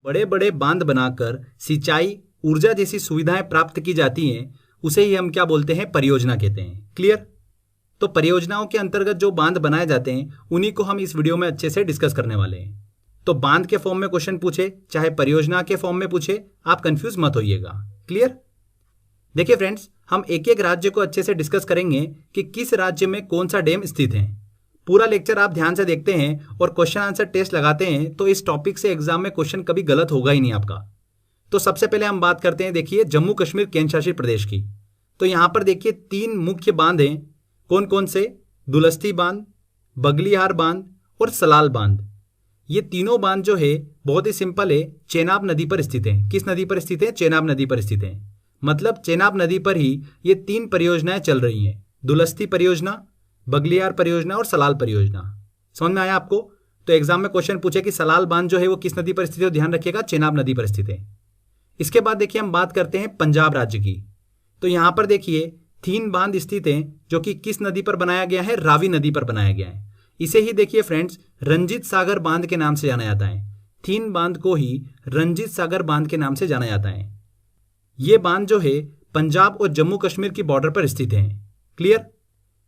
बड़े बड़े बांध बनाकर सिंचाई, ऊर्जा जैसी सुविधाएं प्राप्त की जाती हैं, उसे ही हम क्या बोलते हैं, परियोजना कहते हैं। क्लियर? तो परियोजनाओं के अंतर्गत जो बांध बनाए जाते हैं उन्हीं को हम इस वीडियो में अच्छे से डिस्कस करने वाले हैं। तो बांध के फॉर्म में क्वेश्चन पूछे चाहे परियोजना के फॉर्म में पूछे, आप कंफ्यूज मत होइएगा। क्लियर? देखिए फ्रेंड्स, हम एक एक राज्य को अच्छे से डिस्कस करेंगे कि किस राज्य में कौन सा डैम स्थित है। पूरा लेक्चर आप ध्यान से देखते हैं और क्वेश्चन आंसर टेस्ट लगाते हैं तो इस टॉपिक से एग्जाम में क्वेश्चन कभी गलत होगा ही नहीं आपका। तो सबसे पहले हम बात करते हैं, देखिए, जम्मू कश्मीर केंद्र शासित प्रदेश की। तो यहां पर देखिए 3 मुख्य बांध हैं। कौन कौन से? दुलस्ती बांध, बगलिहार बांध और सलाल बांध। ये तीनों बांध जो है बहुत ही सिंपल है, चेनाब नदी पर स्थित है। किस नदी पर स्थित है? चेनाब नदी पर स्थित है। मतलब चेनाब नदी पर ही ये 3 परियोजनाएं चल रही हैं, दुलस्ती परियोजना, बगलियार परियोजना और सलाल परियोजना। समझ में आया आपको? तो एग्जाम में क्वेश्चन पूछे कि सलाल बांध जो है वो किस नदी पर स्थित है, ध्यान रखिएगा, चेनाब नदी पर स्थित है। इसके बाद देखिए हम बात करते हैं पंजाब राज्य की। तो यहां पर देखिए 3 बांध स्थित हैं जो कि किस नदी पर बनाया गया है? रावी नदी पर बनाया गया है। इसे ही देखिए फ्रेंड्स रंजीत सागर बांध के नाम से जाना जाता है। 3 बांध को ही रंजीत सागर बांध के नाम से जाना जाता है। ये बांध जो है पंजाब और जम्मू कश्मीर की बॉर्डर पर स्थित है। क्लियर?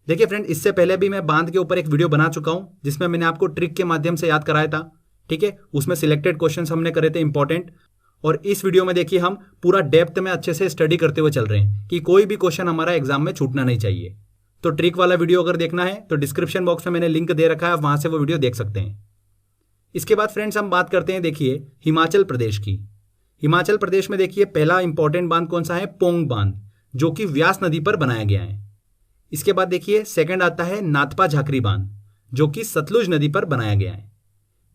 देखिए फ्रेंड, इससे पहले भी मैं बांध के ऊपर एक वीडियो बना चुका हूं जिसमें मैंने आपको ट्रिक के माध्यम से याद कराया था। ठीक है, उसमें सिलेक्टेड क्वेश्चंस हमने करे थे इंपॉर्टेंट। और इस वीडियो में देखिए हम पूरा डेप्थ में अच्छे से स्टडी करते हुए चल रहे हैं कि कोई भी क्वेश्चन हमारा एग्जाम में छूटना नहीं चाहिए। तो ट्रिक वाला वीडियो अगर देखना है तो डिस्क्रिप्शन बॉक्स में मैंने लिंक दे रखा है, वहां से वो वीडियो देख सकते हैं। इसके बाद फ्रेंड्स हम बात करते हैं, देखिए, हिमाचल प्रदेश की। हिमाचल प्रदेश में देखिए पहला इंपॉर्टेंट बांध कौन सा है? पोंग बांध, जो कि व्यास नदी पर बनाया गया है। इसके बाद देखिए सेकंड आता है नाथपा झाकरी बांध, जो कि सतलुज नदी पर बनाया गया है।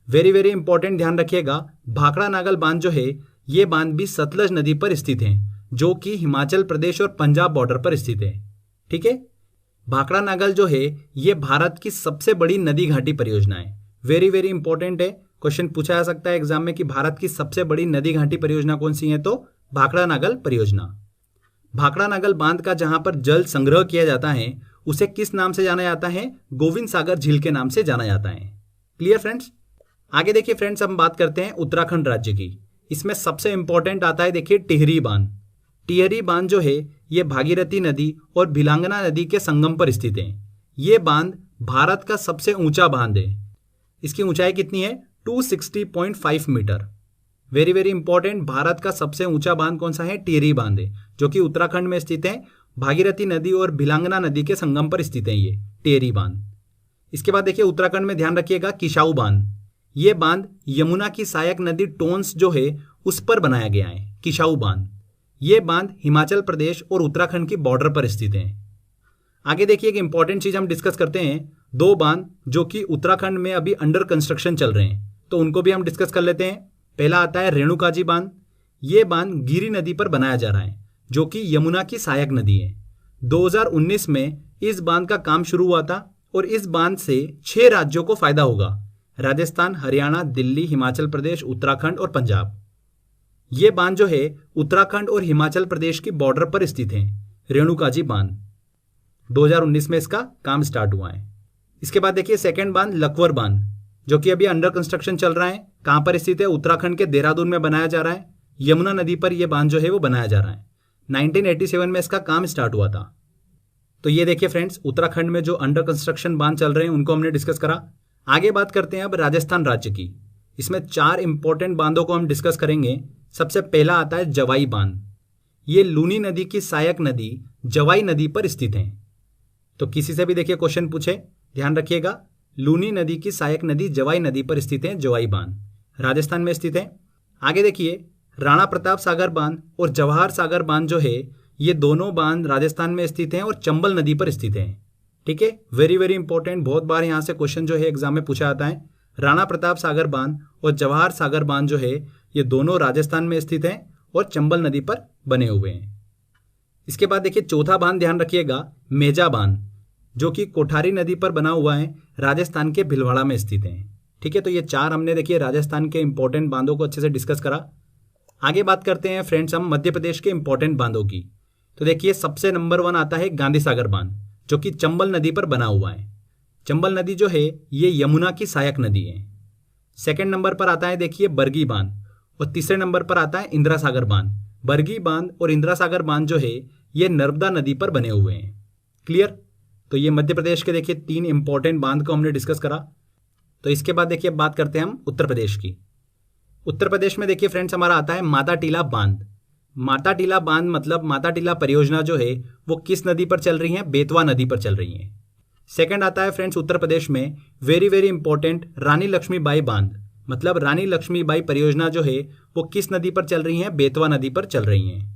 वेरी वेरी इंपॉर्टेंट, ध्यान रखिएगा, भाखड़ा नागल बांध जो है ये बांध भी सतलज नदी पर स्थित है, जो कि हिमाचल प्रदेश और पंजाब बॉर्डर पर स्थित है। ठीक है, भाखड़ा नागल जो है ये भारत की सबसे बड़ी नदी घाटी परियोजना है। वेरी वेरी इंपॉर्टेंट है, क्वेश्चन पूछा जा सकता है एग्जाम में कि भारत की सबसे बड़ी नदी घाटी परियोजना कौन सी है? तो भाखड़ा नागल परियोजना। भाखड़ा नागल बांध का जहां पर जल संग्रह किया जाता है उसे किस नाम से जाना जाता है? गोविंद सागर झील के नाम से जाना जाता है। Clear friends? आगे देखिए फ्रेंड्स हम बात करते हैं उत्तराखंड राज्य की। इसमें सबसे इंपॉर्टेंट आता है, देखिए, टिहरी बांध। टिहरी बांध जो है ये भागीरथी नदी और भिलांगना नदी के संगम पर स्थित है। ये बांध भारत का सबसे ऊंचा बांध है। इसकी ऊंचाई कितनी है? 260.5 metre. Very very important, Bharat का सबसे ऊंचा बांध कौन सा है? टिहरी बांध है, जो कि उत्तराखंड में स्थित है। भागीरथी नदी और भिलांगना नदी के संगम पर स्थित है ये टिहरी बांध। इसके बाद देखिए उत्तराखंड में ध्यान रखिएगा किसाऊ बांध। ये बांध यमुना की सहायक नदी टोंस जो है उस पर बनाया गया है, किसाऊ बांध। ये बांध हिमाचल प्रदेश और उत्तराखंड की बॉर्डर पर स्थित है। आगे देखिए एक इंपॉर्टेंट चीज हम डिस्कस करते हैं, 2 बांध जो कि उत्तराखंड में अभी अंडर कंस्ट्रक्शन चल रहे हैं, तो उनको भी हम डिस्कस कर लेते हैं। पहला आता है रेणुकाजी बांध। ये बांध गिरी नदी पर बनाया जा रहा है, जो कि यमुना की सहायक नदी है। 2019 में इस बांध का काम शुरू हुआ था और इस बांध से 6 राज्यों को फायदा होगा, राजस्थान, हरियाणा, दिल्ली, हिमाचल प्रदेश, उत्तराखंड और पंजाब। ये बांध जो है उत्तराखंड और हिमाचल प्रदेश की बॉर्डर पर स्थित है, रेणुकाजी बांध। 2019 में इसका काम स्टार्ट हुआ है। इसके बाद देखिए सेकंड बांध लखवर बांध, जो कि अभी अंडर कंस्ट्रक्शन चल रहा है। कहां पर स्थित है? उत्तराखंड के देहरादून में बनाया जा रहा है। यमुना नदी पर यह बांध जो है वो बनाया जा रहा है। 1987 में इसका काम स्टार्ट हुआ था। तो ये देखिए फ्रेंड्स उत्तराखंड में जो अंडर कंस्ट्रक्शन बांध चल रहे हैं उनको हमने डिस्कस करा। आगे बात करते हैं अब राजस्थान राज्य की। इसमें 4 इंपॉर्टेंट बांधों को हम डिस्कस करेंगे। सबसे पहला आता है जवाई बांध। ये लूनी नदी की सहायक नदी जवाई नदी पर स्थित है। तो किसी से भी देखिए क्वेश्चन पूछे, ध्यान रखिएगा, लूनी नदी की सहायक नदी जवाई नदी पर स्थित है, जवाई बांध राजस्थान में स्थित है। आगे देखिए राणा प्रताप सागर बांध और जवाहर सागर बांध जो है ये दोनों बांध राजस्थान में स्थित हैं और चंबल नदी पर स्थित हैं। ठीक है, वेरी वेरी इंपॉर्टेंट, बहुत बार यहाँ से क्वेश्चन जो है एग्जाम में पूछा जाता है। राणा प्रताप सागर बांध और जवाहर सागर बांध जो है ये दोनों राजस्थान में स्थित हैं और चंबल नदी पर बने हुए हैं। इसके बाद देखिए चौथा बांध ध्यान रखिएगा, मेजा बांध, जो कि कोठारी नदी पर बना हुआ है, राजस्थान के भीलवाड़ा में स्थित है। ठीक है, तो ये 4 हमने देखिए राजस्थान के इंपॉर्टेंट बांधों को अच्छे से डिस्कस करा। आगे बात करते हैं फ्रेंड्स हम मध्य प्रदेश के इंपॉर्टेंट बांधों की। तो देखिए सबसे नंबर 1 आता है गांधी सागर बांध, जो कि चंबल नदी पर बना हुआ है। चंबल नदी जो है ये यमुना की सहायक नदी है। सेकंड नंबर पर आता है देखिए बरगी बांध, और तीसरे नंबर पर आता है इंदिरा सागर बांध। बरगी बांध और इंदिरा सागर बांध जो है ये नर्मदा नदी पर बने हुए हैं। क्लियर? तो ये मध्य प्रदेश के देखिए 3 इंपॉर्टेंट बांध को हमने डिस्कस करा। तो इसके बाद देखिए बात करते हैं हम उत्तर प्रदेश की। उत्तर प्रदेश में देखिए फ्रेंड्स हमारा आता है माता टीला बांध। माता टीला बांध मतलब माता टीला परियोजना जो है वो किस नदी पर चल रही है? बेतवा नदी पर चल रही है। सेकंड आता है फ्रेंड्स उत्तर प्रदेश में वेरी वेरी इंपॉर्टेंट रानी लक्ष्मीबाई बांध, मतलब रानी लक्ष्मीबाई परियोजना जो है वो किस नदी पर चल रही है? बेतवा नदी पर चल रही है।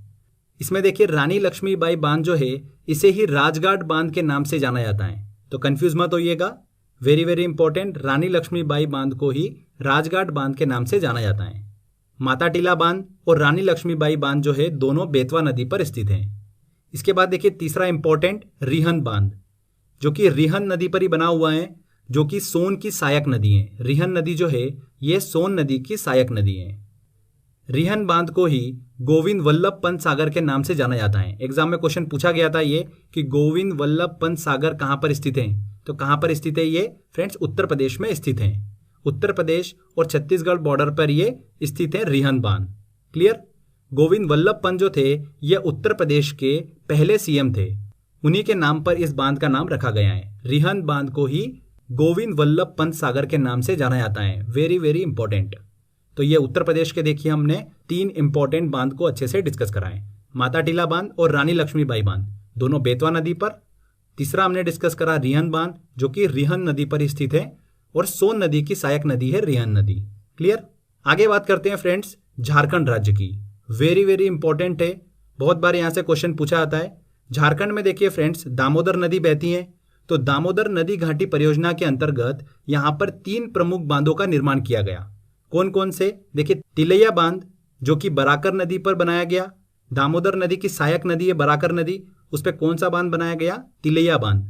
इसमें देखिए रानी लक्ष्मीबाई बांध जो है इसे ही राजघाट बांध के नाम से जाना जाता है, तो कंफ्यूज मत होइएगा। वेरी वेरी इंपॉर्टेंट, रानी लक्ष्मीबाई बांध को ही राजघाट बांध के नाम से जाना जाता है। माता टीला बांध और रानी लक्ष्मीबाई बांध जो है दोनों बेतवा नदी पर स्थित हैं। इसके बाद देखिए तीसरा इंपॉर्टेंट रिहन बांध, जो कि रिहन नदी पर ही बना हुआ है, जो कि सोन की सहायक नदी है। रिहन नदी जो है ये सोन नदी की सहायक नदी है। रिहन बांध को ही गोविंद वल्लभ पंत सागर के नाम से जाना जाता है। एग्जाम में क्वेश्चन पूछा गया था ये कि गोविंद वल्लभ पंत सागर कहाँ पर स्थित है, तो कहाँ पर स्थित है ये? फ्रेंड्स उत्तर प्रदेश में स्थित है। उत्तर प्रदेश और छत्तीसगढ़ बॉर्डर पर ये स्थित है रिहन बांध। क्लियर? गोविंद वल्लभ पंत जो थे ये उत्तर प्रदेश के पहले सीएम थे, उन्हीं के नाम पर इस बांध का नाम रखा गया है। रिहन बांध को ही गोविंद वल्लभ पंत सागर के नाम से जाना जाता है। Very very important. तो ये उत्तर प्रदेश के देखिए हमने 3 इंपॉर्टेंट बांध को अच्छे से डिस्कस कराए। माता टीला बांध और रानी लक्ष्मीबाई बांध दोनों बेतवा नदी पर। तीसरा हमने डिस्कस करा रिहन बांध जो कि रिहन नदी पर स्थित है और सोन नदी की सहायक नदी है रिहन नदी। क्लियर? आगे बात करते हैं फ्रेंड्स झारखंड राज्य की। वेरी वेरी इंपॉर्टेंट है, बहुत बार यहाँ से क्वेश्चन पूछा जाता है। झारखंड में देखिए फ्रेंड्स दामोदर नदी बहती है, तो दामोदर नदी घाटी परियोजना के अंतर्गत यहाँ पर 3 प्रमुख बांधों का निर्माण किया गया। कौन कौन से? देखिए तिलैया बांध जो कि बराकर नदी पर बनाया गया। दामोदर नदी की सहायक नदी है बराकर नदी, उस पर कौन सा बांध बनाया गया? तिलैया बांध।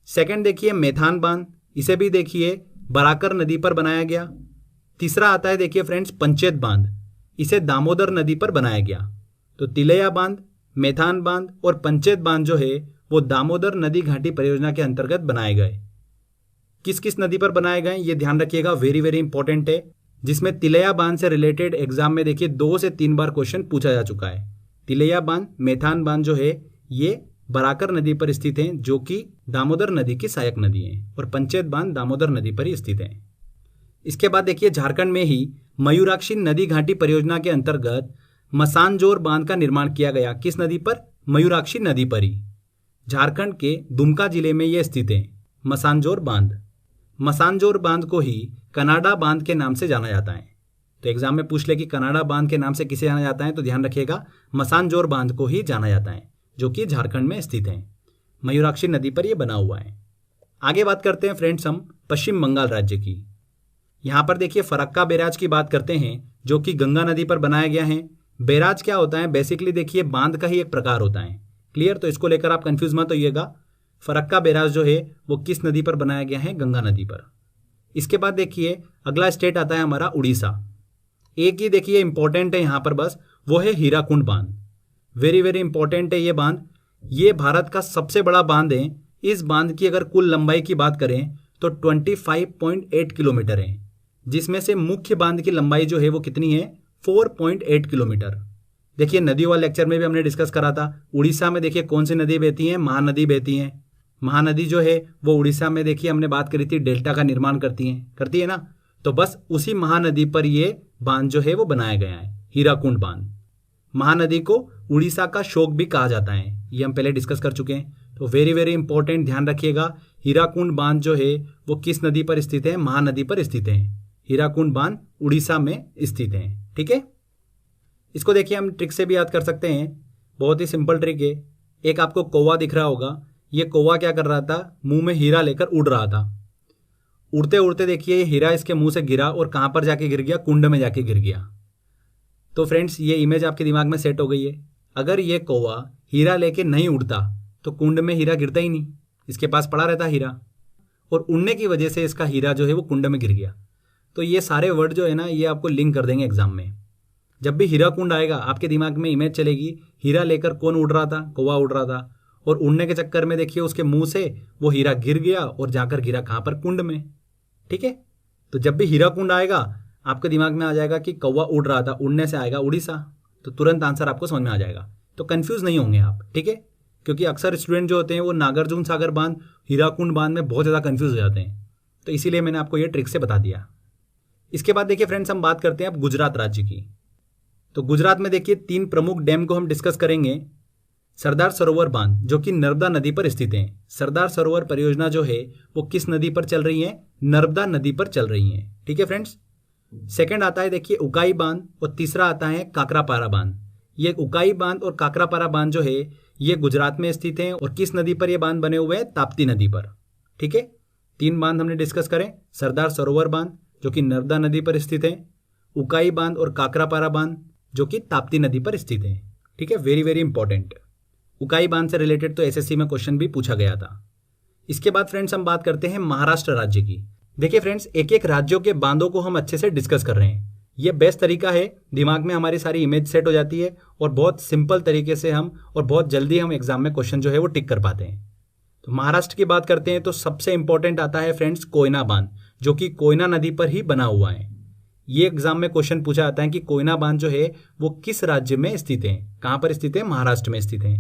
सेकंड देखिए मेथान बांध, इसे भी देखिए बराकर नदी पर बनाया गया। तीसरा आता है देखिए फ्रेंड्स पंचेत बांध, इसे दामोदर नदी पर बनाया गया। तो तिलैया बांध, मेथान बांध और पंचेत बांध जो है वो दामोदर नदी घाटी परियोजना के अंतर्गत बनाए गए। किस किस नदी पर बनाए गए ये ध्यान रखिएगा, वेरी वेरी इंपॉर्टेंट है। जिसमें तिलैया बांध से रिलेटेड एग्जाम में देखिए 2 से 3 बार क्वेश्चन पूछा जा चुका है। तिलैया बांध, मेथान बांध जो है ये बराकर नदी पर स्थित हैं, जो कि दामोदर नदी की सहायक नदी है, और पंचेत बांध दामोदर नदी पर ही स्थित है। इसके बाद देखिए झारखंड में ही मयूराक्षी नदी घाटी परियोजना के अंतर्गत मसानजोर बांध का निर्माण किया गया। किस नदी पर? मयूराक्षी नदी पर ही। झारखंड के दुमका जिले में यह स्थित है मसानजोर बांध। मसानजोर बांध को ही कनाडा बांध के नाम से जाना जाता है। तो एग्जाम में पूछ ले कि कनाडा बांध के नाम से किसे जाना जाता है, तो ध्यान रखिएगा मसानजोर बांध को ही जाना जाता है, जो कि झारखंड में स्थित है। मयूराक्षी नदी पर यह बना हुआ है। आगे बात करते हैं फ्रेंड्स हम पश्चिम बंगाल राज्य की। यहाँ पर देखिए फरक्का बैराज की बात करते हैं, जो कि गंगा नदी पर बनाया गया है। बैराज क्या होता है? बेसिकली देखिए बांध का ही एक प्रकार होता है। क्लियर? तो इसको लेकर आप कंफ्यूज मत होइएगा। फरक्का बैराज जो है वो किस नदी पर बनाया गया है? गंगा नदी पर। इसके बाद देखिए अगला स्टेट आता है हमारा उड़ीसा। एक ही देखिए इंपॉर्टेंट है यहाँ पर बस, वो है हीराकुंड बांध। वेरी वेरी इंपॉर्टेंट है ये बांध। ये भारत का सबसे बड़ा बांध है। इस बांध की अगर कुल लंबाई की बात करें तो 25.8 किलोमीटर है, जिसमें से मुख्य बांध की लंबाई जो है वो कितनी है? 4.8 किलोमीटर। देखिए नदियों वाले लेक्चर में भी हमने डिस्कस करा था। उड़ीसा में देखिए कौन सी नदी बहती है? महानदी बहती है। महानदी जो है वो उड़ीसा में देखिए हमने बात करी थी डेल्टा का निर्माण करती है ना। तो बस उसी महानदी पर ये बांध जो है वो बनाया गया है, हीराकुंड बांध। महानदी को उड़ीसा का शोक भी कहा जाता है, ये हम पहले डिस्कस कर चुके हैं। तो वेरी वेरी इंपॉर्टेंट, ध्यान रखिएगा हीराकुंड बांध जो है वो किस नदी पर स्थित है? महानदी पर स्थित है। हीराकुंड बांध उड़ीसा में स्थित है। ठीक है, इसको देखिए हम ट्रिक से भी याद कर सकते हैं। बहुत ही सिंपल ट्रिक है। एक आपको कौवा दिख रहा होगा, ये कौवा क्या कर रहा था? मुंह में हीरा लेकर उड़ रहा था। उड़ते उड़ते देखिए ये हीरा इसके मुंह से गिरा और कहाँ पर जाके गिर गया? कुंड में जाके गिर गया। तो फ्रेंड्स ये इमेज आपके दिमाग में सेट हो गई है। अगर ये कौवा हीरा लेके नहीं उड़ता तो कुंड में हीरा गिरता ही नहीं, इसके पास पड़ा रहता हीरा, और उड़ने की वजह से इसका हीरा जो है वो कुंड में गिर गया। तो ये सारे वर्ड जो है ना ये आपको लिंक कर देंगे एग्जाम में। जब भी हीरा कुंड आएगा आपके दिमाग में इमेज चलेगी, हीरा लेकर कौन उड़ रहा था? कौवा उड़ रहा था, और उड़ने के चक्कर में देखिए उसके मुंह से वो हीरा गिर गया और जाकर गिरा कहाँ पर? कुंड में। ठीक है, तो जब भी हीरा कुंड आएगा आपके दिमाग में आ जाएगा कि कौवा उड़ रहा था, उड़ने से आएगा उड़ीसा, तो तुरंत आंसर आपको समझ में आ जाएगा। तो कंफ्यूज नहीं होंगे आप, ठीक है, क्योंकि अक्सर स्टूडेंट जो होते हैं वो नागार्जुन सागर बांध, हीराकुंड बांध में बहुत ज़्यादा कंफ्यूज हो जाते हैं, तो इसीलिए मैंने आपको ये ट्रिक से बता दिया। इसके बाद देखिए फ्रेंड्स, हम बात करते हैं अब गुजरात राज्य की। तो गुजरात में देखिए 3 प्रमुख डैम को हम डिस्कस करेंगे। सरदार सरोवर बांध जो कि नर्मदा नदी पर स्थित है। सरदार सरोवर परियोजना जो है वो किस नदी पर चल रही है? नर्मदा नदी पर चल रही है, ठीक है फ्रेंड्स। सेकंड आता है देखिए उकाई बांध, और तीसरा आता है काकरापारा बांध। ये उकाई बांध और काकरापारा बांध जो है ये गुजरात में स्थित है, और किस नदी पर ये बांध बने हुए हैं? ताप्ती नदी पर, ठीक है। 3 बांध हमने डिस्कस करें, सरदार सरोवर बांध जो कि नर्मदा नदी पर स्थित है, उकाई बांध और काकरापारा बांध जो कि ताप्ती नदी पर स्थित है, ठीक है। Very very important. उकाई बांध से रिलेटेड तो एसएससी में क्वेश्चन भी पूछा गया था। इसके बाद फ्रेंड्स हम बात करते हैं महाराष्ट्र राज्य की। देखिए फ्रेंड्स, एक एक राज्यों के बांधों को हम अच्छे से डिस्कस कर रहे हैं। ये बेस्ट तरीका है, दिमाग में हमारी सारी इमेज सेट हो जाती है और बहुत सिंपल तरीके से हम और बहुत जल्दी हम एग्जाम में क्वेश्चन जो है वो टिक कर पाते हैं। तो महाराष्ट्र की बात करते हैं तो सबसे इंपॉर्टेंट आता है फ्रेंड्स कोयना बांध, जो कि कोयना नदी पर ही बना हुआ है। ये एग्जाम में क्वेश्चन पूछा जाता है कि कोयना बांध जो है वो किस राज्य में स्थित है? कहां पर स्थित है? महाराष्ट्र में स्थित है।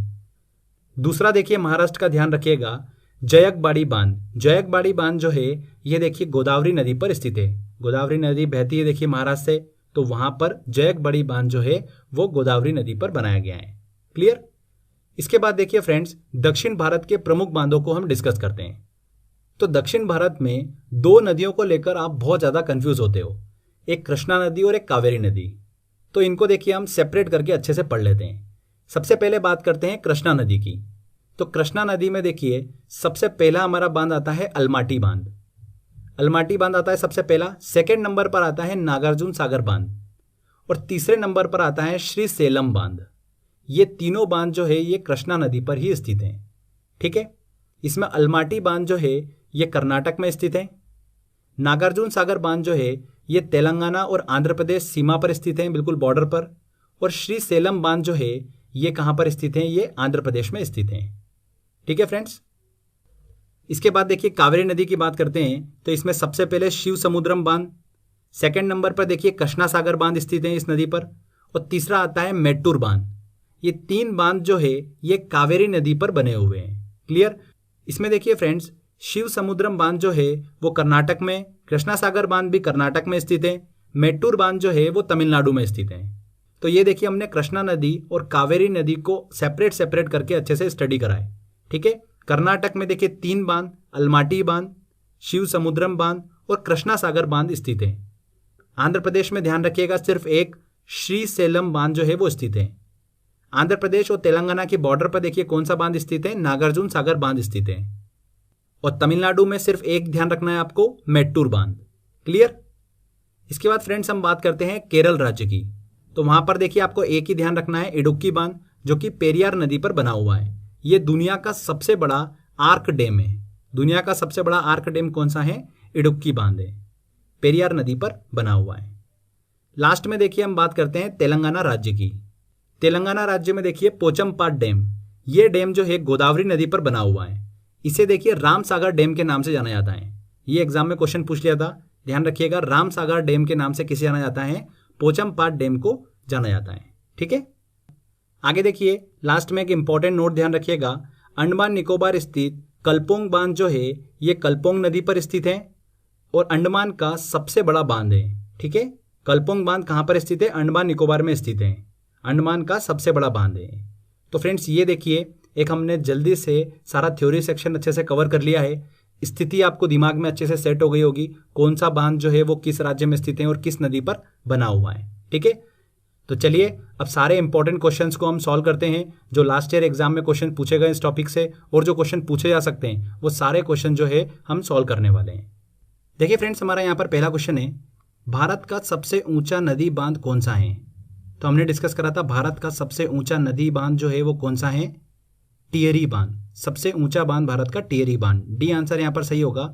दूसरा देखिए महाराष्ट्र का ध्यान रखिएगा, जयकबाड़ी बांध। जयकबाड़ी बांध जो है ये देखिए गोदावरी नदी पर स्थित है। गोदावरी नदी बहती है देखिए महाराष्ट्र से, तो वहां पर जयकबाड़ी बांध जो है वो गोदावरी नदी पर बनाया गया है। क्लियर। इसके बाद देखिए फ्रेंड्स, दक्षिण भारत के प्रमुख बांधों को हम डिस्कस करते हैं। तो दक्षिण भारत में 2 नदियों को लेकर आप बहुत ज्यादा कंफ्यूज होते हो, एक कृष्णा नदी और एक कावेरी नदी। तो इनको देखिए हम सेपरेट करके अच्छे से पढ़ लेते हैं। सबसे पहले बात करते हैं कृष्णा नदी की। तो कृष्णा नदी में देखिए सबसे पहला हमारा बांध आता है अलमाटी बांध। अलमाटी बांध आता है सबसे पहला। सेकंड नंबर पर आता है नागार्जुन सागर बांध, और तीसरे नंबर पर आता है श्री सेलम बांध। ये तीनों बांध जो है ये कृष्णा नदी पर ही स्थित हैं, ठीक है। इसमें अलमाटी बांध जो है ये कर्नाटक में स्थित है। नागार्जुन सागर बांध जो है ये तेलंगाना और आंध्र प्रदेश सीमा पर स्थित है, बिल्कुल बॉर्डर पर। और श्री सेलम बांध जो है ये कहां पर स्थित है? ये आंध्र प्रदेश में स्थित है, ठीक है फ्रेंड्स। इसके बाद देखिए कावेरी नदी की बात करते हैं तो इसमें सबसे पहले शिव समुद्रम बांध, सेकंड नंबर पर देखिए कृष्णा सागर बांध स्थित है इस नदी पर, और तीसरा आता है मेट्टूर बांध। ये 3 बांध जो है ये कावेरी नदी पर बने हुए हैं। क्लियर। इसमें देखिए फ्रेंड्स, शिव समुद्रम बांध जो है वो कर्नाटक में, कृष्णा सागर बांध भी कर्नाटक में स्थित है, मेट्टूर बांध जो है वो तमिलनाडु में स्थित है। तो ये देखिए हमने कृष्णा नदी और कावेरी नदी को सेपरेट सेपरेट करके अच्छे से स्टडी कराए, ठीक है। कर्नाटक में देखिए 3 बांध, अलमाटी बांध, शिव समुद्रम बांध और कृष्णा सागर बांध स्थित है। आंध्र प्रदेश में ध्यान रखिएगा सिर्फ एक श्री सेलम बांध जो है वो स्थित है। आंध्र प्रदेश और तेलंगाना की बॉर्डर पर देखिए कौन सा बांध स्थित है? नागार्जुन सागर बांध स्थित है। और तमिलनाडु में सिर्फ एक ध्यान रखना है आपको, मेट्टूर बांध। क्लियर। इसके बाद फ्रेंड्स हम बात करते हैं केरल राज्य की। तो वहां पर देखिए आपको एक ही ध्यान रखना है, इडुक्की बांध, जो कि पेरियार नदी पर बना हुआ है। ये दुनिया का सबसे बड़ा आर्क डैम है। दुनिया का सबसे बड़ा आर्क डैम कौन सा है? इडुक्की बांध है, पेरियार नदी पर बना हुआ है। लास्ट में देखिए हम बात करते हैं तेलंगाना राज्य की। तेलंगाना राज्य में देखिए पोचमपाट डैम, ये डैम जो है गोदावरी नदी पर बना हुआ है। इसे देखिए राम सागर डैम के नाम से जाना जाता है। ये एग्जाम में क्वेश्चन पूछ लिया था, ध्यान रखिएगा, राम सागर डैम के नाम से किसे जाना जाता है? पोचमपाट डैम को जाना जाता है, ठीक है। आगे देखिए लास्ट में एक इंपॉर्टेंट नोट ध्यान रखिएगा, अंडमान निकोबार स्थित कलपोंग बांध जो है ये कलपोंग नदी पर स्थित है और अंडमान का सबसे बड़ा बांध है, ठीक है। कलपोंग बांध कहां पर स्थित है? अंडमान निकोबार में स्थित है, अंडमान का सबसे बड़ा बांध है। तो फ्रेंड्स ये देखिए एक हमने जल्दी से सारा थ्योरी सेक्शन अच्छे से कवर कर लिया है। स्थिति आपको दिमाग में अच्छे से सेट हो गई होगी, कौन सा बांध जो है वो किस राज्य में स्थित है और किस नदी पर बना हुआ है, ठीक है। तो चलिए अब सारे इंपॉर्टेंट क्वेश्चंस को हम सॉल्व करते हैं जो लास्ट ईयर एग्जाम में क्वेश्चन पूछे गए इस टॉपिक से, और जो क्वेश्चन पूछे जा सकते हैं वो सारे क्वेश्चन जो है हम सॉल्व करने वाले हैं। देखिए फ्रेंड्स, हमारा यहाँ पर पहला क्वेश्चन है, भारत का सबसे ऊंचा नदी बांध कौन सा है? तो हमने डिस्कस करा था भारत का सबसे ऊंचा नदी बांध जो है वो कौन सा है? टिहरी बांध। सबसे ऊंचा बांध भारत का टिहरी बांध, डी आंसर यहाँ पर सही होगा।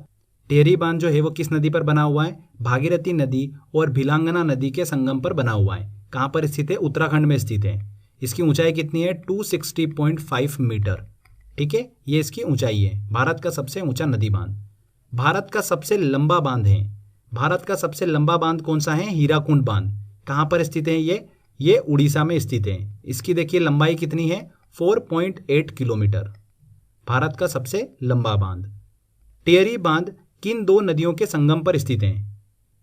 टिहरी बांध जो है वो किस नदी पर बना हुआ है? भागीरथी नदी और भिलांगना नदी के संगम पर बना हुआ है। कहाँ पर स्थित है? उत्तराखंड में स्थित है। इसकी ऊंचाई कितनी है? 260.5 मीटर, ठीक है, ये इसकी ऊंचाई है। भारत का सबसे ऊंचा नदी बांध। भारत का सबसे लंबा बांध है भारत का सबसे लंबा बांध कौन सा है? हीराकुंड बांध। कहाँ पर स्थित है ये उड़ीसा में स्थित है। इसकी देखिए लंबाई कितनी है? 4.8 किलोमीटर। भारत का सबसे लंबा बांध। टिहरी बांध किन दो नदियों के संगम पर स्थित है?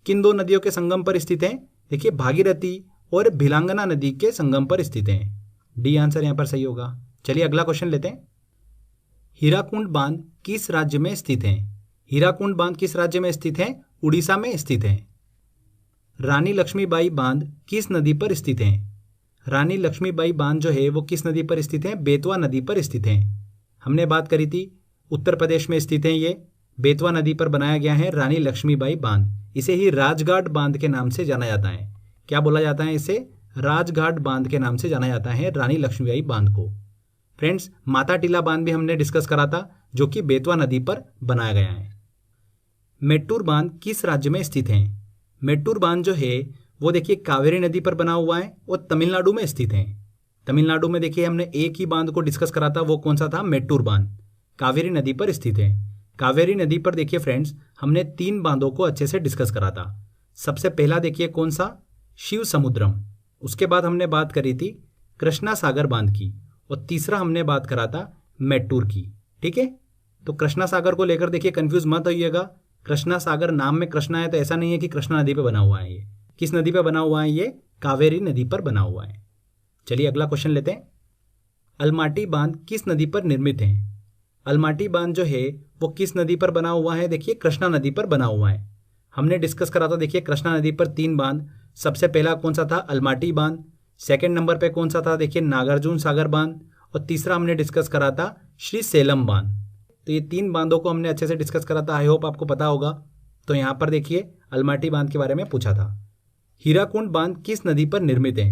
किन दो नदियों के संगम पर स्थित है? देखिए भागीरथी और भिलांगना नदी के संगम पर स्थित है। डी आंसर यहां पर सही होगा। चलिए अगला क्वेश्चन लेते हैं। हीराकुंड बांध किस राज्य में स्थित है? हीराकुंड बांध किस राज्य में स्थित है? उड़ीसा में स्थित है। रानी लक्ष्मीबाई बांध किस नदी पर स्थित है? रानी लक्ष्मीबाई बांध जो है वो किस नदी पर स्थित है? बेतवा नदी पर स्थित है। हमने बात करी थी उत्तर प्रदेश में स्थित है। ये बेतवा नदी पर बनाया गया है रानी लक्ष्मीबाई बांध। इसे ही राजघाट बांध के नाम से जाना जाता है। क्या बोला जाता है इसे? राजघाट बांध के नाम से जाना जाता है रानी लक्ष्मीबाई बांध को। फ्रेंड्स, माता टीला बांध भी हमने डिस्कस करा था, जो कि बेतवा नदी पर बनाया गया है। मेट्टूर बांध किस राज्य में स्थित है? मेट्टूर बांध जो है वो देखिए कावेरी नदी पर बना हुआ है और तमिलनाडु में स्थित है। तमिलनाडु में देखिए हमने एक ही बांध को डिस्कस करा था, वो कौन सा था? मेट्टूर बांध। कावेरी नदी पर स्थित है। कावेरी नदी पर देखिए फ्रेंड्स हमने 3 बांधों को अच्छे से डिस्कस करा था। सबसे पहला देखिए कौन सा? शिव समुद्रम। उसके बाद हमने बात करी थी कृष्णा सागर बांध की, और तीसरा हमने बात करा था मेट्टूर की। ठीक है, तो कृष्णा सागर को लेकर देखिए कंफ्यूज मत होइएगा। कृष्णा सागर नाम में कृष्णा है तो ऐसा नहीं है कि कृष्णा नदी पर बना हुआ है। ये किस नदी पर बना हुआ है? ये कावेरी नदी पर बना हुआ है। चलिए अगला क्वेश्चन लेते हैं। अलमाटी बांध किस नदी पर निर्मित है? अलमाटी बांध जो है वो किस नदी पर बना हुआ है? देखिए कृष्णा नदी पर बना हुआ है। हमने डिस्कस करा था देखिए कृष्णा नदी पर 3 बांध। सबसे पहला कौन सा था? अलमाटी बांध। सेकंड नंबर पे कौन सा था? देखिए नागार्जुन सागर बांध। और तीसरा हमने डिस्कस करा था श्री सेलम बांध। तो ये 3 बांधों को हमने अच्छे से डिस्कस करा था। आई होप आपको पता होगा। तो यहाँ पर देखिए अलमाटी बांध के बारे में पूछा था। हीराकुंड बांध किस नदी पर निर्मित है?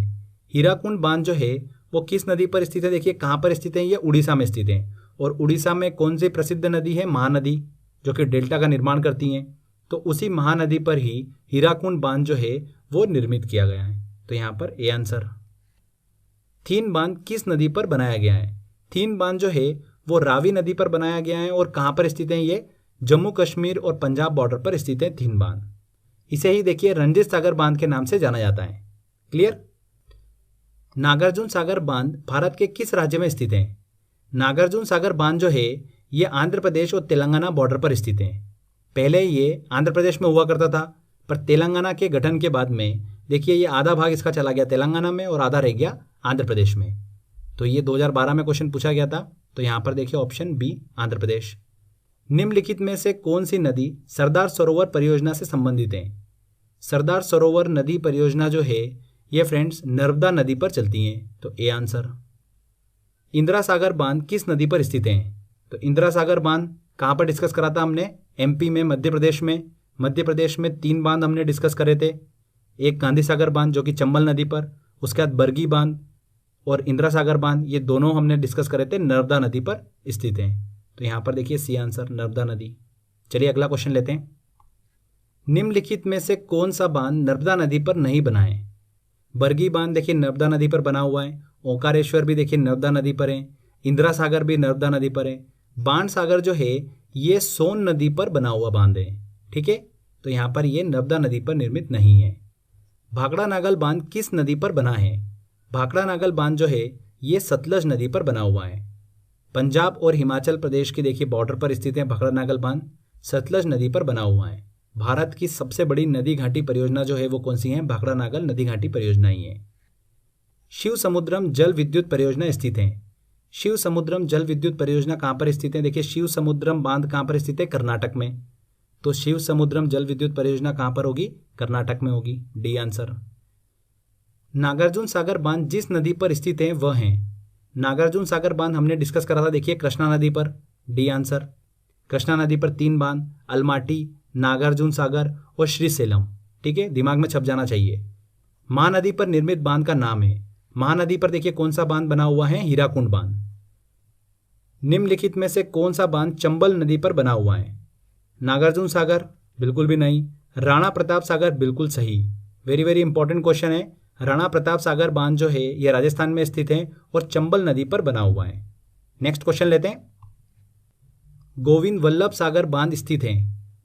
हीराकुंड बांध जो है वो किस नदी पर स्थित है? देखिए कहाँ पर स्थित है? ये उड़ीसा में स्थित है। और उड़ीसा में कौन सी प्रसिद्ध नदी है? महानदी, जो कि डेल्टा का निर्माण करती हैं। तो उसी महानदी पर ही हीराकुंड बांध जो है वो निर्मित किया गया है। तो यहाँ पर ए आंसर। थीन बांध किस नदी पर बनाया गया है? थीन बांध जो है वो रावी नदी पर बनाया गया है। और कहाँ पर स्थित है? ये जम्मू कश्मीर और पंजाब बॉर्डर पर स्थित है थीन बांध। इसे ही देखिए रंजीत सागर बांध के नाम से जाना जाता है। क्लियर? नागार्जुन सागर बांध भारत के किस राज्य में स्थित है? नागार्जुन सागर बांध जो है ये आंध्र प्रदेश और तेलंगाना बॉर्डर पर स्थित है। पहले ये आंध्र प्रदेश में हुआ करता था, पर तेलंगाना के गठन के बाद में देखिए ये आधा भाग इसका चला गया तेलंगाना में और आधा रह गया आंध्र प्रदेश में। तो ये 2012 में क्वेश्चन पूछा गया था। तो यहाँ पर देखिए ऑप्शन बी आंध्र प्रदेश। निम्नलिखित में से कौन सी नदी सरदार सरोवर परियोजना से संबंधित है? सरदार सरोवर नदी परियोजना जो है ये फ्रेंड्स नर्मदा नदी पर चलती हैं। तो ए आंसर। इंदिरा सागर बांध किस नदी पर स्थित है? तो इंदिरा सागर बांध कहाँ पर डिस्कस करा था हमने? एमपी में, मध्य प्रदेश में। मध्य प्रदेश में 3 बांध हमने डिस्कस करे थे। एक गांधी सागर बांध जो कि चंबल नदी पर, उसके बाद बरगी बांध और इंदिरा सागर बांध, ये दोनों हमने डिस्कस करे थे नर्मदा नदी पर स्थित हैं। तो यहाँ पर देखिए सी आंसर नर्मदा नदी। चलिए अगला क्वेश्चन लेते हैं। निम्नलिखित में से कौन सा बांध नर्मदा नदी पर नहीं बना है? बरगी बांध देखिए नर्मदा नदी पर बना हुआ है। ओंकारेश्वर भी देखिए नर्मदा नदी पर है। इंदिरा सागर भी नर्मदा नदी पर है। बाण सागर जो है ये सोन नदी पर बना हुआ बांध है। ठीक है, तो यहाँ पर ये नर्मदा नदी पर निर्मित नहीं है। भाखड़ा नागल बांध किस नदी पर बना है? भाखड़ा नागल बांध जो है ये सतलज नदी पर बना हुआ है। पंजाब और हिमाचल प्रदेश की देखिए बॉर्डर पर स्थित है भाखड़ा नागल बांध, सतलज नदी पर बना हुआ है। भारत की सबसे बड़ी नदी घाटी परियोजना जो है वो कौन सी है? भाखड़ा नागल नदी घाटी परियोजना ही है। शिव समुद्रम जल विद्युत परियोजना स्थित है। शिव समुद्रम जल विद्युत परियोजना कहाँ पर स्थित है? देखिए शिव समुद्रम बांध कहाँ पर स्थित है? कर्नाटक में। तो शिव समुद्रम जल विद्युत परियोजना कहाँ पर होगी? कर्नाटक में होगी। D answer. नागार्जुन सागर बांध जिस नदी पर स्थित है वह है? नागार्जुन सागर बांध हमने डिस्कस करा था देखिए कृष्णा नदी पर। D answer. कृष्णा नदी पर 3 बांध, अलमाटी, नागार्जुन सागर और श्रीसेलम। ठीक है, दिमाग में छप जाना चाहिए। महानदी पर निर्मित बांध का नाम है। महानदी पर देखिए कौन सा बांध बना हुआ है? हीराकुंड बांध। निम्नलिखित में से कौन सा बांध चंबल नदी पर बना हुआ है? नागार्जुन सागर बिल्कुल भी नहीं। राणा प्रताप सागर बिल्कुल सही। वेरी वेरी इंपॉर्टेंट क्वेश्चन है। राणा प्रताप सागर बांध जो है यह राजस्थान में स्थित है और चंबल नदी पर बना हुआ है। नेक्स्ट क्वेश्चन लेते हैं। गोविंद वल्लभ सागर बांध स्थित है।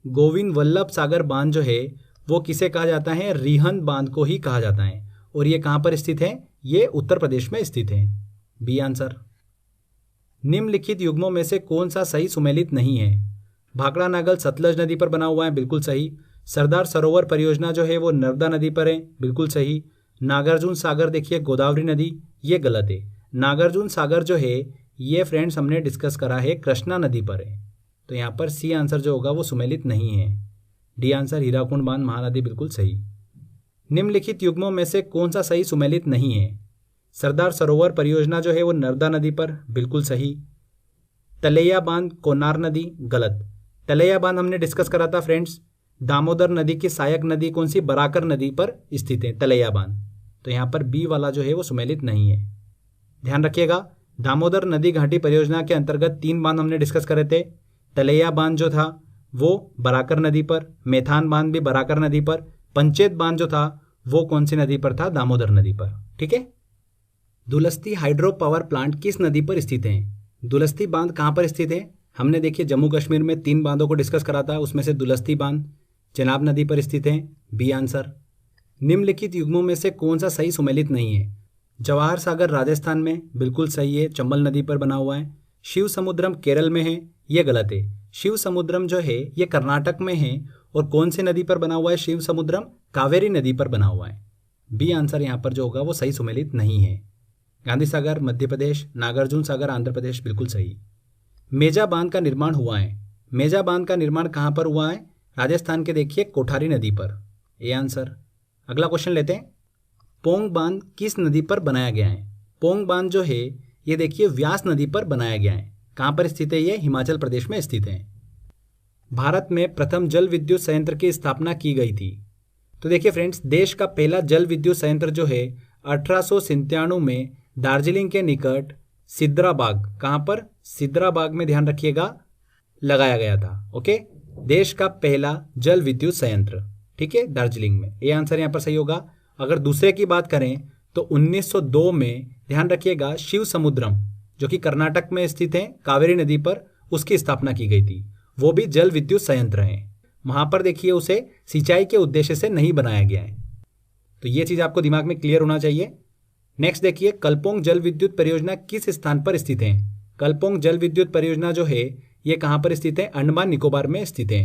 गोविंद वल्लभ सागर बांध जो है वो किसे कहा जाता है? रिहंद बांध को ही कहा जाता है। और ये कहाँ पर स्थित है? ये उत्तर प्रदेश में स्थित है। B answer. निम्नलिखित युग्मों में से कौन सा सही सुमेलित नहीं है? भाखड़ा नागल सतलज नदी पर बना हुआ है, बिल्कुल सही। सरदार सरोवर परियोजना जो है वो नर्मदा नदी पर है, बिल्कुल सही। नागार्जुन सागर देखिए गोदावरी नदी, ये गलत है। नागार्जुन सागर जो है ये फ्रेंड्स हमने डिस्कस करा है कृष्णा नदी पर है। तो यहाँ पर सी आंसर जो होगा वो सुमेलित नहीं है। डी आंसर हीराकुंड बांध महानदी, बिल्कुल सही। निम्नलिखित युग्मों में से कौन सा सही सुमेलित नहीं है? सरदार सरोवर परियोजना जो है वो नर्मदा नदी पर, बिल्कुल सही। तलैया बांध कोनार नदी, गलत। तलैया बांध हमने डिस्कस करा था फ्रेंड्स, दामोदर नदी की सहायक नदी कौन सी? बराकर नदी पर स्थित है तलैया बांध। तो यहाँ पर बी वाला जो है वो सुमेलित नहीं है। ध्यान रखिएगा, दामोदर नदी घाटी परियोजना के अंतर्गत 3 बांध हमने डिस्कस करे थे। तलैया बांध जो था वो बराकर नदी पर, मेथान बांध भी बराकर नदी पर, पंचेत बांध जो था वो कौन सी नदी पर था? दामोदर नदी पर। ठीक है। दुलस्ती हाइड्रो पावर प्लांट किस नदी पर स्थित है? दुलस्ती बांध कहाँ पर स्थित है? हमने देखिए जम्मू कश्मीर में 3 बांधों को डिस्कस करा था, उसमें से दुलस्ती बांध चेनाब नदी पर स्थित है। B answer. निम्नलिखित युग्मों में से कौन सा सही सुमेलित नहीं है? जवाहर सागर राजस्थान में, बिल्कुल सही है, चंबल नदी पर बना हुआ है। शिव समुद्रम केरल में है, ये गलत है। शिव समुद्रम जो है ये कर्नाटक में है। और कौन सी नदी पर बना हुआ है शिव समुद्रम? कावेरी नदी पर बना हुआ है। बी आंसर यहाँ पर जो होगा वो सही सुमेलित नहीं है। गांधी सागर मध्य प्रदेश, नागार्जुन सागर आंध्र प्रदेश, बिल्कुल सही। मेजा बांध का निर्माण हुआ है। मेजा बांध का निर्माण कहाँ पर हुआ है? राजस्थान के देखिए कोठारी नदी पर। A answer. अगला क्वेश्चन लेते हैं। पोंग बांध किस नदी पर बनाया गया है? पोंग बांध जो है ये देखिए व्यास नदी पर बनाया गया है। कहाँ पर स्थित है? ये हिमाचल प्रदेश में स्थित है। भारत में प्रथम जल विद्युत संयंत्र की स्थापना की गई थी। तो देखिए फ्रेंड्स, देश का पहला जल विद्युत संयंत्र जो है 1897 में दार्जिलिंग के निकट सिद्राबाग, कहाँ पर? सिद्राबाग में, ध्यान रखिएगा, लगाया गया था। ओके, देश का पहला जल विद्युत संयंत्र, ठीक है, दार्जिलिंग में। ये आंसर यहाँ पर सही होगा। अगर दूसरे की बात करें तो 1902 में, ध्यान रखिएगा, शिव समुद्रम जो कि कर्नाटक में स्थित है कावेरी नदी पर, उसकी स्थापना की गई थी। वो भी जल विद्युत संयंत्र है। वहां पर देखिए उसे सिंचाई के उद्देश्य से नहीं बनाया गया है। तो ये चीज आपको दिमाग में क्लियर होना चाहिए। नेक्स्ट देखिए, कलपोंग जल विद्युत परियोजना किस स्थान पर स्थित है? कलपोंग जल विद्युत परियोजना जो है ये कहाँ पर स्थित है? अंडमान निकोबार में स्थित है।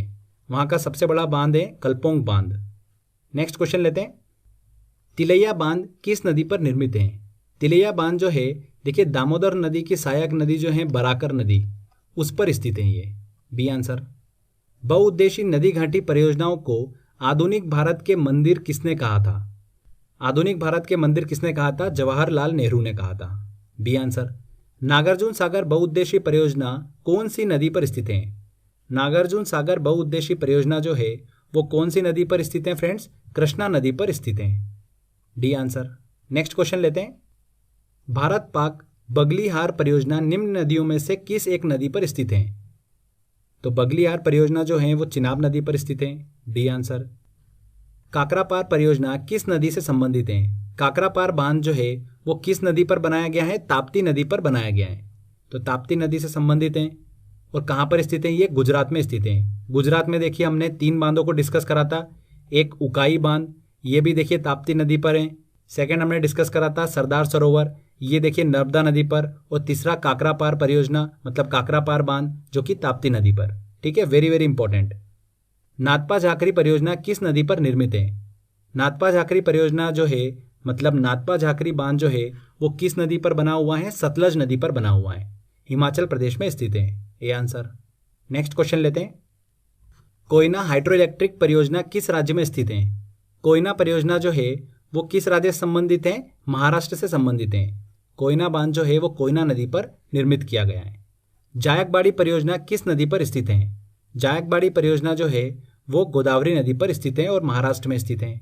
वहां का सबसे बड़ा बांध है कलपोंग बांध। नेक्स्ट क्वेश्चन लेते हैं। तिलैया बांध किस नदी पर निर्मित है? तिलैया बांध जो है देखिए दामोदर नदी की सहायक नदी जो है बराकर नदी, उस पर स्थित है ये। B answer. बहुउद्देशीय नदी घाटी परियोजनाओं को आधुनिक भारत के मंदिर किसने कहा था? आधुनिक भारत के मंदिर किसने कहा था? जवाहरलाल नेहरू ने कहा था। B answer. नागार्जुन सागर बहुउद्देशीय परियोजना कौन सी नदी पर स्थित है? नागार्जुन सागर बहुउद्देशीय परियोजना जो है वो कौन सी नदी पर स्थित है फ्रेंड्स? कृष्णा नदी पर स्थित है। D answer. नेक्स्ट क्वेश्चन लेते हैं। भारत पाक बगलीहार परियोजना निम्न नदियों में से किस एक नदी पर स्थित है? तो बगलीहार परियोजना जो है वो चिनाब नदी पर स्थित है। D answer. काकरापार परियोजना किस नदी से संबंधित है? काकरापार बांध जो है वो किस नदी पर बनाया गया है? ताप्ती नदी पर बनाया गया है। तो ताप्ती नदी से संबंधित है। और कहाँ पर स्थित है? ये गुजरात में स्थित है। गुजरात में देखिए हमने 3 बांधों को डिस्कस करा था। एक उकाई बांध, ये भी देखिए ताप्ती नदी पर है। सेकेंड हमने डिस्कस करा था सरदार सरोवर, ये देखिए नर्मदा नदी पर। और तीसरा काकरापार परियोजना मतलब काकरापार बांध जो कि ताप्ती नदी पर। ठीक है, very very important. Nathpa Jhakri परियोजना किस नदी पर निर्मित है? नाथपा झाकरी परियोजना जो है मतलब नाथपा झाकरी बांध जो है वो किस नदी पर बना हुआ है? सतलज नदी पर बना हुआ है, हिमाचल प्रदेश में स्थित है। A answer. नेक्स्ट क्वेश्चन लेते हैं। कोयना हाइड्रो इलेक्ट्रिक परियोजना किस राज्य में स्थित है? कोयना परियोजना जो है वो किस राज्य से संबंधित है? महाराष्ट्र से संबंधित है। कोयना बांध जो है वो कोयना नदी पर निर्मित किया गया है। जायकबाड़ी परियोजना किस नदी पर स्थित है? जायकबाड़ी परियोजना जो है वो गोदावरी नदी पर स्थित है और महाराष्ट्र में स्थित है।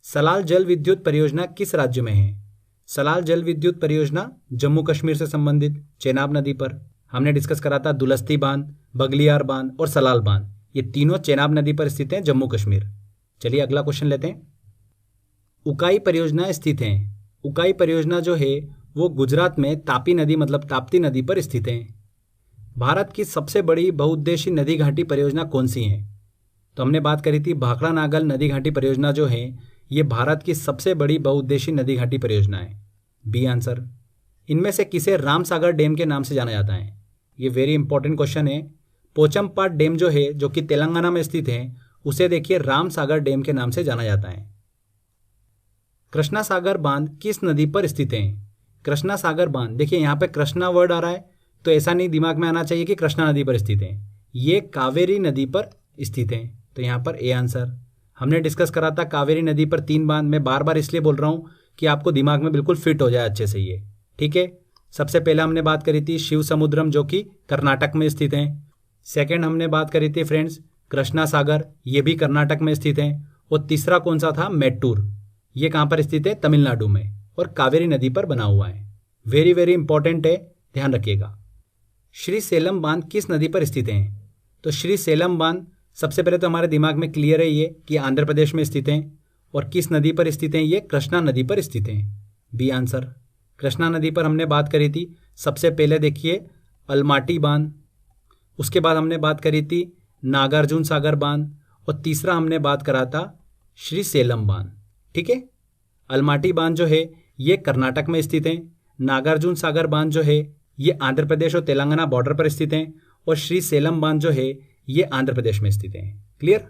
सलाल जल विद्युत परियोजना किस राज्य में है? सलाल जल विद्युत परियोजना जम्मू कश्मीर से संबंधित चेनाब नदी पर। हमने डिस्कस करा था दुलस्ती बांध, बगलियार बांध और सलाल बांध, ये तीनों चेनाब नदी पर स्थित हैं जम्मू कश्मीर। चलिए अगला क्वेश्चन लेते हैं। उकाई परियोजना स्थित है। उकाई परियोजना जो है वो गुजरात में तापी नदी मतलब ताप्ती नदी पर स्थित है। भारत की सबसे बड़ी बहुउद्देशीय नदी घाटी परियोजना कौन सी है? तो हमने बात करी थी भाखड़ा नागल नदी घाटी परियोजना जो है ये भारत की सबसे बड़ी बहुउद्देशीय नदी घाटी परियोजना है। B answer. इनमें से किसे रामसागर डैम के नाम से जाना जाता है? ये वेरी इंपॉर्टेंट क्वेश्चन है। पोचमपाट डैम जो है जो कि तेलंगाना में स्थित है उसे देखिए रामसागर डैम के नाम से जाना जाता है। कृष्णा सागर बांध किस नदी पर स्थित है? कृष्णा सागर बांध, देखिए यहाँ पे कृष्णा वर्ड आ रहा है तो ऐसा नहीं दिमाग में आना चाहिए कि कृष्णा नदी पर स्थित है, ये कावेरी नदी पर स्थित है। तो यहाँ पर ए आंसर। हमने डिस्कस करा था कावेरी नदी पर 3 बांध, मैं बार बार इसलिए बोल रहा हूँ कि आपको दिमाग में बिल्कुल फिट हो जाए अच्छे से ये, ठीक है। सबसे पहले हमने बात करी थी शिव समुद्रम जो कि कर्नाटक में स्थित है। सेकेंड हमने बात करी थी फ्रेंड्स कृष्णा सागर, ये भी कर्नाटक में स्थित है। और तीसरा कौन सा था? मेट्टूर, ये कहाँ पर स्थित है? तमिलनाडु में, और कावेरी नदी पर बना हुआ है। वेरी वेरी इंपॉर्टेंट है, ध्यान रखिएगा। श्री सेलम बांध किस नदी पर स्थित है? तो श्री सेलम बांध सबसे पहले तो हमारे दिमाग में क्लियर है ये कि आंध्र प्रदेश में स्थित है। और किस नदी पर स्थित है? ये कृष्णा नदी पर स्थित है। B answer. कृष्णा नदी पर हमने बात करी थी सबसे पहले देखिए अलमाटी बांध, उसके बाद हमने बात करी थी नागार्जुन सागर बांध, और तीसरा हमने बात करा था श्री सेलम बांध, ठीक है। अलमाटी बांध जो है ये कर्नाटक में स्थित है, नागार्जुन सागर बांध जो है ये आंध्र प्रदेश और तेलंगाना बॉर्डर पर स्थित है, और श्री सेलम बांध जो है ये आंध्र प्रदेश में स्थित है। क्लियर?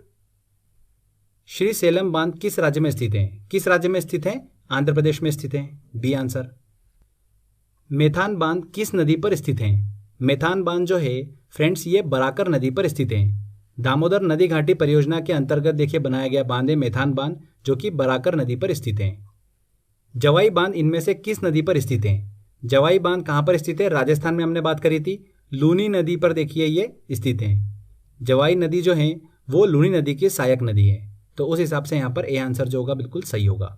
श्री सेलम बांध किस राज्य में स्थित है? किस राज्य में स्थित है? आंध्र प्रदेश में स्थित है। B answer. मेथान बांध किस नदी पर स्थित है? मेथान बांध जो है फ्रेंड्स ये बराकर नदी पर स्थित है। दामोदर नदी घाटी परियोजना के अंतर्गत देखिए बनाया गया बांध है मेथान बांध जो कि बराकर नदी पर स्थित है। जवाई बांध इनमें से किस नदी पर स्थित है? जवाई बांध कहाँ पर स्थित है? राजस्थान में हमने बात करी थी, लूनी नदी पर देखिए ये स्थित है। जवाई नदी जो है वो लूनी नदी की सहायक नदी है, तो उस हिसाब से यहाँ पर ए आंसर जो होगा बिल्कुल सही होगा।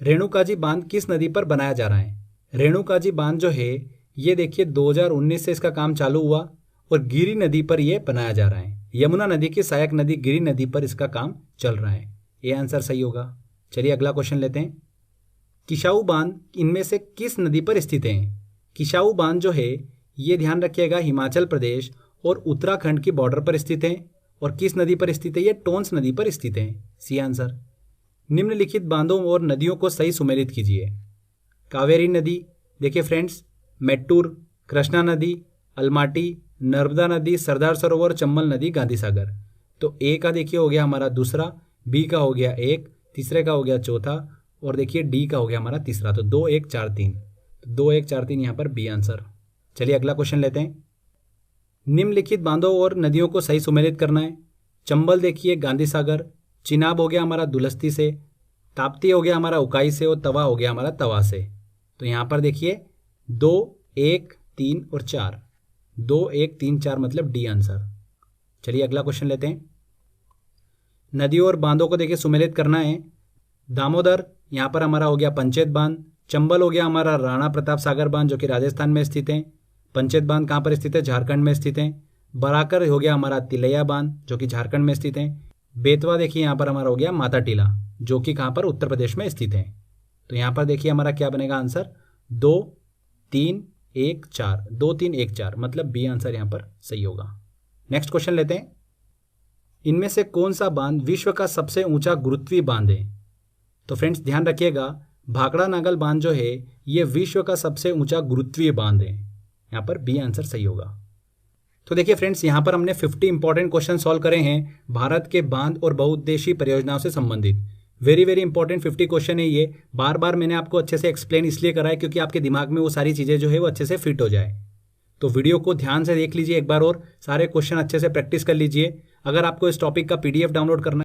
रेणुकाजी बांध किस नदी पर बनाया जा रहा है? रेणुकाजी बांध जो है ये देखिए 2019 से इसका काम चालू हुआ और गिरी नदी पर यह बनाया जा रहा है। यमुना नदी की सहायक नदी गिरी नदी पर इसका काम चल रहा है। ये आंसर सही होगा। चलिए अगला क्वेश्चन लेते हैं। किशाऊ बांध इनमें से किस नदी पर स्थित है? किशाऊ बांध जो है ये ध्यान रखिएगा हिमाचल प्रदेश और उत्तराखंड की बॉर्डर पर स्थित है। और किस नदी पर स्थित है? ये टोंस नदी पर स्थित है। C answer. निम्नलिखित बांधों और नदियों को सही सुमेलित कीजिए। कावेरी नदी देखिए फ्रेंड्स, मेट्टूर, कृष्णा नदी, अलमाटी, नर्मदा नदी, सरदार सरोवर, चंबल नदी, गांधी सागर। तो ए का देखिए हो गया हमारा दूसरा, बी का हो गया 1, तीसरे का हो गया चौथा, और देखिए डी का हो गया हमारा तीसरा। तो 2 1 4 3, तो 2 1 4 3 यहाँ पर बी आंसर। चलिए अगला क्वेश्चन लेते हैं। निम्नलिखित बांधों और नदियों को सही सुमेलित करना है। चंबल देखिए गांधी सागर, चिनाब हो गया हमारा दुलस्ती से, ताप्ती हो गया हमारा उकाई से, और तवा हो गया हमारा तवा से। तो यहाँ पर देखिए 2 1 3 और 4, 2 1 3 4 मतलब डी आंसर। चलिए अगला क्वेश्चन लेते हैं। नदियों और बांधों को देखिए सुमेलित करना है। दामोदर यहाँ पर हमारा हो गया पंचेत बांध, चंबल हो गया हमारा राणा प्रताप सागर बांध जो कि राजस्थान में स्थित है, पंचेत बांध कहाँ पर स्थित है? झारखंड में स्थित है। बराकर हो गया हमारा तिलैया बांध जो कि झारखंड में स्थित है। बेतवा देखिए यहाँ पर हमारा हो गया माता टीला जो कि कहाँ पर? उत्तर प्रदेश में स्थित है। तो यहाँ पर देखिए हमारा क्या बनेगा आंसर? 2 3 1 4, 2 3 1 4 मतलब बी आंसर यहाँ पर सही होगा। नेक्स्ट क्वेश्चन लेते हैं। इनमें से कौन सा बांध विश्व का सबसे ऊंचा गुरुत्वीय बांध है? तो फ्रेंड्स ध्यान रखिएगा, भाखड़ा नागल बांध जो है ये विश्व का सबसे ऊंचा गुरुत्वीय बांध है। यहाँ पर बी आंसर सही होगा। तो देखिए फ्रेंड्स यहाँ पर हमने 50 इंपॉर्टेंट क्वेश्चन सॉल्व करे हैं भारत के बांध और बहुउद्देशीय परियोजनाओं से संबंधित। वेरी वेरी इंपॉर्टेंट 50 क्वेश्चन है ये। बार बार मैंने आपको अच्छे से एक्सप्लेन इसलिए करा है क्योंकि आपके दिमाग में वो सारी चीज़ें जो है वो अच्छे से फिट हो जाए। तो वीडियो को ध्यान से देख लीजिए एक बार और सारे क्वेश्चन अच्छे से प्रैक्टिस कर लीजिए। अगर आपको इस टॉपिक का PDF डाउनलोड करना